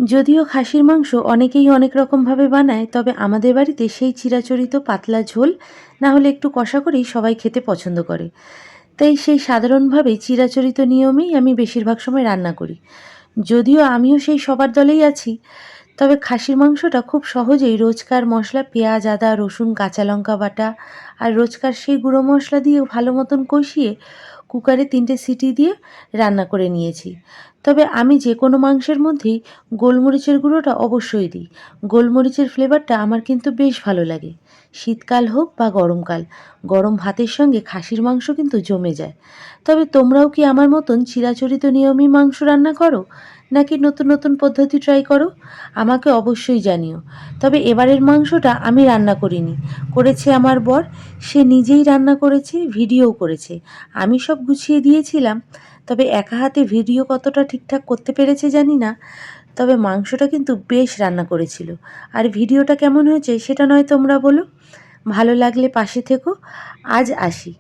যদিও খাসির মাংস অনেকেই অনেক রকমভাবে বানায়, তবে আমাদের বাড়িতে সেই চিরাচরিত পাতলা ঝোল না হলে একটু কষা করেই সবাই খেতে পছন্দ করে। তাই সেই সাধারণভাবে চিরাচরিত নিয়মেই আমি বেশিরভাগ সময় রান্না করি। যদিও আমিও সেই সবার দলেই আছি, তবে খাসির মাংসটা খুব সহজেই রোজকার মশলা পেঁয়াজ, আদা, রসুন, কাঁচা লঙ্কা বাটা আর রোজকার সেই গুঁড়ো মশলা দিয়ে ভালো মতন কষিয়ে কুকারে ৩টে সিটি দিয়ে রান্না করে নিয়েছি। তবে আমি যেকোনো মাংসের মধ্যেই গোলমরিচের গুঁড়োটা অবশ্যই দিই। গোলমরিচের ফ্লেভারটা আমার কিন্তু বেশ ভালো লাগে। শীতকাল হোক বা গরমকাল, গরম ভাতের সঙ্গে খাসির মাংস কিন্তু জমে যায়। তবে তোমরাও কি আমার মতন চিরাচরিত নিয়মেই মাংস রান্না করো? নাকি নতুন নতুন পদ্ধতি ট্রাই করো? আমাকে অবশ্যই জানিও। তবে এবারের মাংসটা আমি রান্না করিনি, করেছে আমার বর। সে নিজেই রান্না করেছে, ভিডিওও করেছে। আমি সব গুছিয়ে দিয়েছিলাম। তবে একা হাতে ভিডিও কতটা ঠিকঠাক করতে পেরেছে জানি না। তবে মাংসটা কিন্তু বেশ রান্না করেছিল। আর ভিডিওটা কেমন হয়েছে সেটা নয় তোমরা বলো। ভালো লাগলে পাশে থেকো। আজ আসি।